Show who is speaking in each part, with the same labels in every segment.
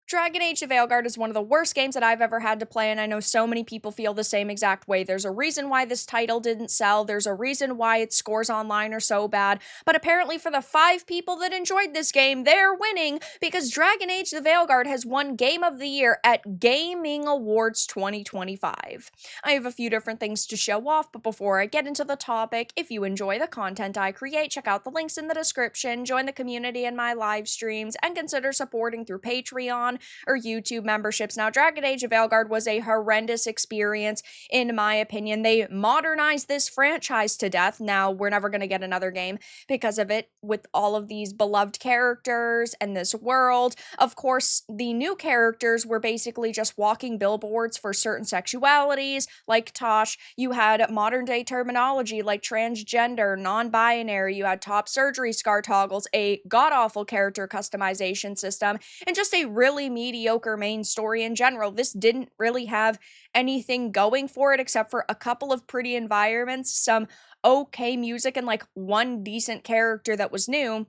Speaker 1: Dragon Age: The Veilguard is one of the worst games that I've ever had to play, and I know so many people feel the same exact way. There's a reason why this title didn't sell, there's a reason why its scores online are so bad, but apparently for the 5 people that enjoyed this game, they're winning because Dragon Age: The Veilguard has won Game of the Year at Gaming Awards 2025. I have a few different things to show off, but before I get into the topic, if you enjoy the content I create, check out the links in the description, join the community in my live streams, and consider supporting through Patreon or YouTube memberships. Now, Dragon Age of Veilguard was a horrendous experience, in my opinion. They modernized this franchise to death. Now, we're never going to get another game because of it, with all of these beloved characters and this world. Of course, the new characters were basically just walking billboards for certain sexualities, like Tosh. You had modern-day terminology like transgender, non-binary. You had top surgery scar toggles, a god-awful character customization system, and just a really mediocre main story in general. This didn't really have anything going for it except for a couple of pretty environments, some okay music, and like one decent character that was new.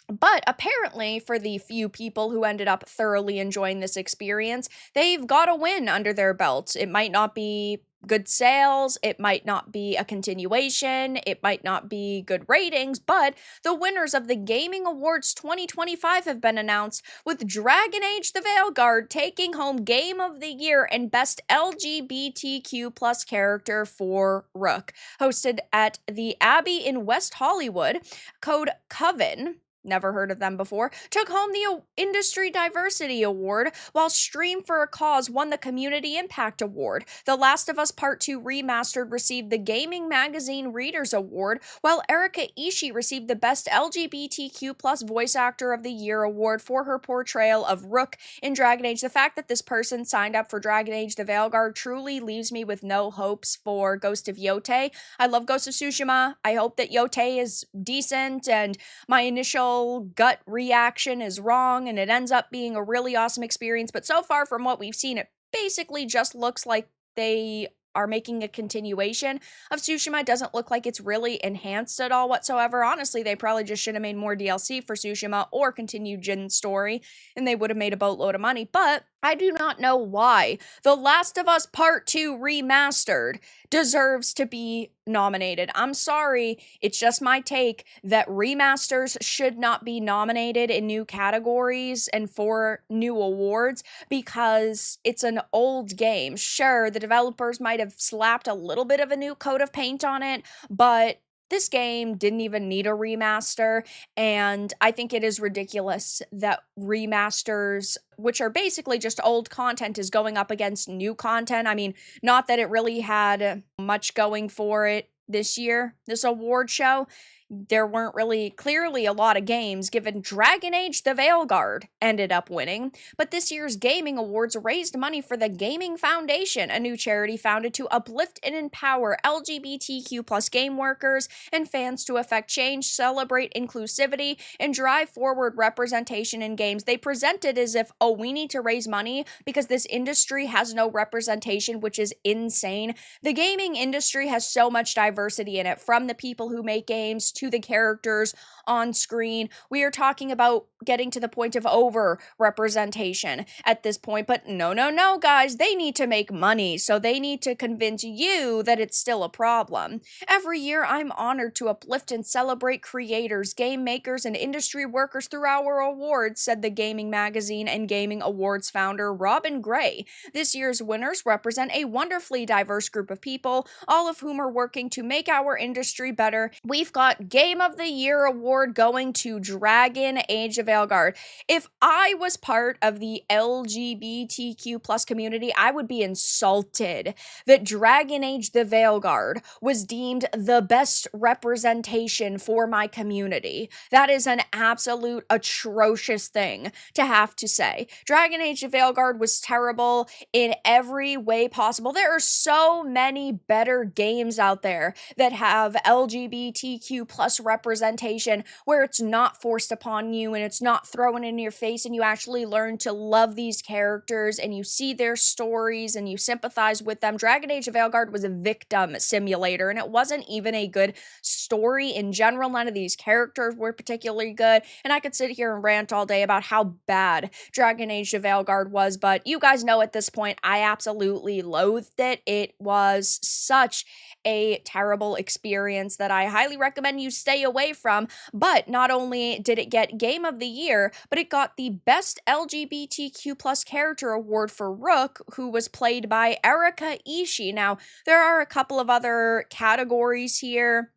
Speaker 1: But apparently, for the few people who ended up thoroughly enjoying this experience, they've got a win under their belt. It might not be good sales, it might not be a continuation, it might not be good ratings, but the winners of the Gaming Awards 2025 have been announced, with Dragon Age: The Veilguard taking home Game of the Year and Best LGBTQ plus character for Rook. Hosted at the Abbey in West Hollywood, Code Coven, never heard of them before, took home the Industry Diversity Award, while Stream for a Cause won the Community Impact Award. The Last of Us Part 2 Remastered received the Gaming Magazine Readers Award, while Erika Ishii received the Best LGBTQ plus Voice Actor of the Year award for her portrayal of Rook in Dragon Age. The fact that this person signed up for Dragon Age: The Veilguard truly leaves me with no hopes for Ghost of Yotei. I love Ghost of Tsushima. I hope that Yotei is decent, and my initial gut reaction is wrong and it ends up being a really awesome experience. But so far from what we've seen, it basically just looks like they are making a continuation of Tsushima. It doesn't look like it's really enhanced at all whatsoever. Honestly, they probably just should have made more DLC for Tsushima or continued Jin's story, and they would have made a boatload of money. But I do not know why The Last of Us Part 2 Remastered deserves to be nominated. I'm sorry, it's just my take that remasters should not be nominated in new categories and for new awards because it's an old game. Sure, the developers might have slapped a little bit of a new coat of paint on it, but this game didn't even need a remaster, and I think it is ridiculous that remasters, which are basically just old content, is going up against new content. I mean, not that it really had much going for it this year, this award show. There weren't really clearly a lot of games, given Dragon Age: The Veilguard ended up winning, but this year's Gaming Awards raised money for the Gaming Foundation, a new charity founded to uplift and empower LGBTQ plus game workers and fans to affect change, celebrate inclusivity, and drive forward representation in games. They present it as if, oh, we need to raise money because this industry has no representation, which is insane. The gaming industry has so much diversity in it, from the people who make games to the characters on screen. We are talking about getting to the point of over representation at this point, but no, guys, they need to make money, so they need to convince you that it's still a problem. Every year, I'm honored to uplift and celebrate creators, game makers, and industry workers through our awards, said the Gaming Magazine and Gaming Awards founder Robin Gray. This year's winners represent a wonderfully diverse group of people, all of whom are working to make our industry better. We've got Game of the Year award going to Dragon Age of Veilguard. If I was part of the LGBTQ plus community, I would be insulted that Dragon Age: The Veilguard was deemed the best representation for my community. That is an absolute atrocious thing to have to say. Dragon Age of Veilguard was terrible in every way possible. There are so many better games out there that have LGBTQ plus representation fun, where it's not forced upon you and it's not thrown in your face, and you actually learn to love these characters and you see their stories and you sympathize with them. Dragon Age of Veilguard was a victim simulator, and it wasn't even a good story in general. None of these characters were particularly good, and I could sit here and rant all day about how bad Dragon Age of Veilguard was, but you guys know at this point, I absolutely loathed it. It was such a terrible experience that I highly recommend you stay away from. But not only did it get Game of the Year, but it got the Best LGBTQ plus character award for Rook, who was played by Erika Ishii. Now, there are a couple of other categories here,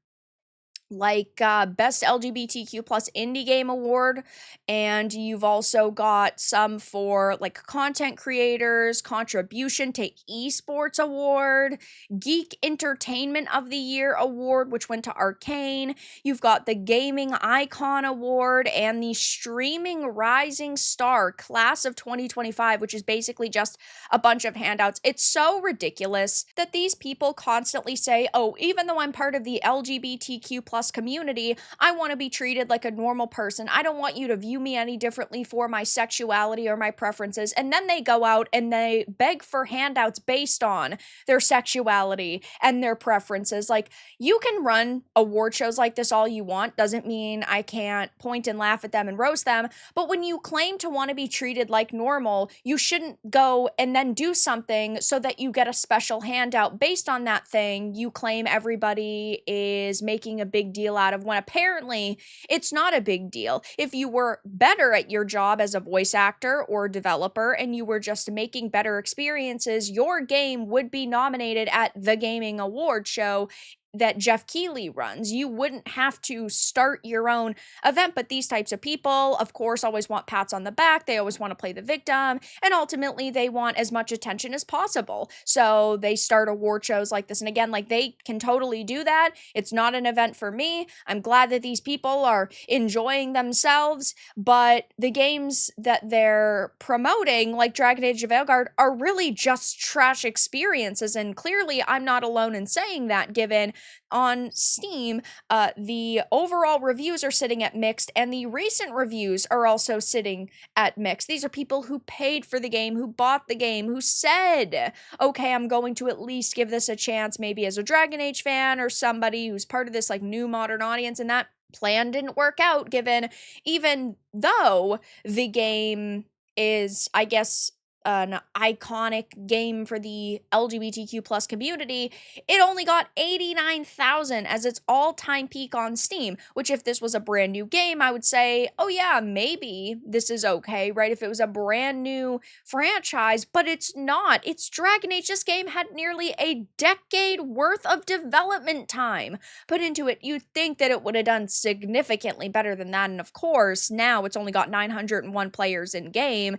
Speaker 1: like Best LGBTQ plus Indie Game Award, and you've also got some for like Content Creators, Contribution to Esports Award, Geek Entertainment of the Year Award, which went to Arcane. You've got the Gaming Icon Award and the Streaming Rising Star Class of 2025, which is basically just a bunch of handouts. It's so ridiculous that these people constantly say, oh, even though I'm part of the LGBTQ plus community, I want to be treated like a normal person. I don't want you to view me any differently for my sexuality or my preferences. And then they go out and they beg for handouts based on their sexuality and their preferences. Like, you can run award shows like this all you want. Doesn't mean I can't point and laugh at them and roast them. But when you claim to want to be treated like normal, you shouldn't go and then do something so that you get a special handout based on that thing you claim everybody is making a big deal out of, when apparently it's not a big deal. If you were better at your job as a voice actor or developer and you were just making better experiences, your game would be nominated at the Gaming Award show that Jeff Keighley runs. You wouldn't have to start your own event, but these types of people, of course, always want pats on the back. They always want to play the victim, and ultimately they want as much attention as possible. So they start award shows like this, and again, like, they can totally do that. It's not an event for me. I'm glad that these people are enjoying themselves, but the games that they're promoting, like Dragon Age of Veilguard, are really just trash experiences, and clearly I'm not alone in saying that, given on Steam, the overall reviews are sitting at mixed, and the recent reviews are also sitting at mixed. These are people who paid for the game, who bought the game, who said, okay, I'm going to at least give this a chance, maybe as a Dragon Age fan or somebody who's part of this like new modern audience, and that plan didn't work out, given even though the game is, I guess, an iconic game for the LGBTQ plus community, it only got 89,000 as its all-time peak on Steam, which if this was a brand new game, I would say, oh yeah, maybe this is okay, right? If it was a brand new franchise, but it's not. It's Dragon Age. This game had nearly a decade worth of development time put into it. You'd think that it would have done significantly better than that, and of course, now it's only got 901 players in game,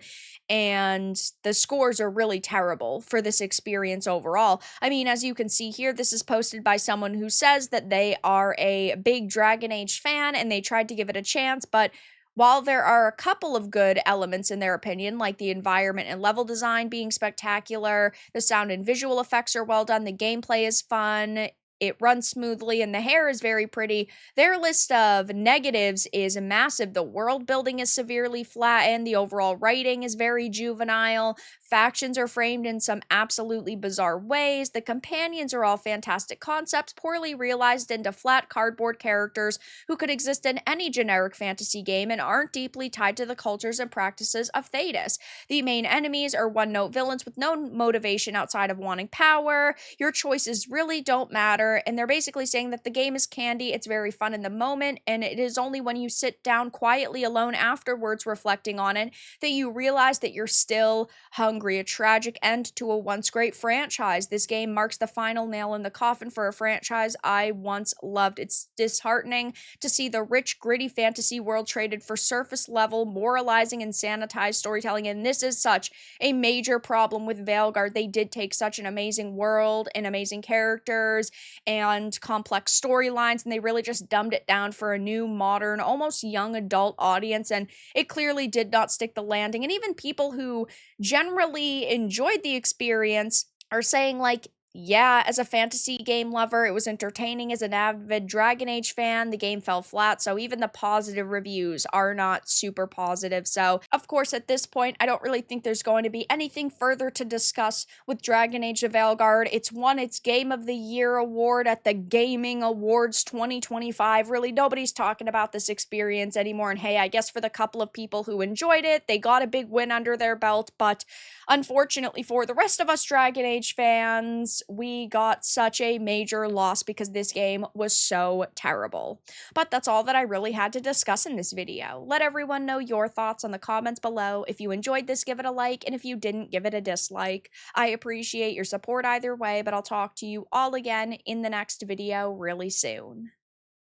Speaker 1: and the scores are really terrible for this experience overall. I mean, as you can see here, this is posted by someone who says that they are a big Dragon Age fan and they tried to give it a chance, but while there are a couple of good elements in their opinion, like the environment and level design being spectacular, the sound and visual effects are well done, the gameplay is fun, it runs smoothly, and the hair is very pretty, their list of negatives is massive. The world building is severely flat, and the overall writing is very juvenile. Factions are framed in some absolutely bizarre ways. The companions are all fantastic concepts, poorly realized into flat cardboard characters who could exist in any generic fantasy game and aren't deeply tied to the cultures and practices of Thedas. The main enemies are one-note villains with no motivation outside of wanting power. Your choices really don't matter, and they're basically saying that the game is candy, it's very fun in the moment, and it is only when you sit down quietly alone afterwards reflecting on it that you realize that you're still hungry. A tragic end to a once great franchise. This game marks the final nail in the coffin for a franchise I once loved. It's disheartening to see the rich, gritty fantasy world traded for surface level, moralizing, and sanitized storytelling, and this is such a major problem with Veilguard. They did take such an amazing world and amazing characters and complex storylines, and they really just dumbed it down for a new, modern, almost young adult audience, and it clearly did not stick the landing. And even people who generally enjoyed the experience are saying, like, Yeah, as a fantasy game lover, it was entertaining. As an avid Dragon Age fan, the game fell flat, so even the positive reviews are not super positive. So, of course, at this point, I don't really think there's going to be anything further to discuss with Dragon Age the Veilguard. It's won its Game of the Year award at the Gaming Awards 2025. Really, nobody's talking about this experience anymore. And hey, I guess for the couple of people who enjoyed it, they got a big win under their belt, but unfortunately for the rest of us Dragon Age fans, we got such a major loss because this game was so terrible. But that's all that I really had to discuss in this video. Let everyone know your thoughts on the comments below. If you enjoyed this, give it a like, and if you didn't, give it a dislike. I appreciate your support either way, but I'll talk to you all again in the next video really soon.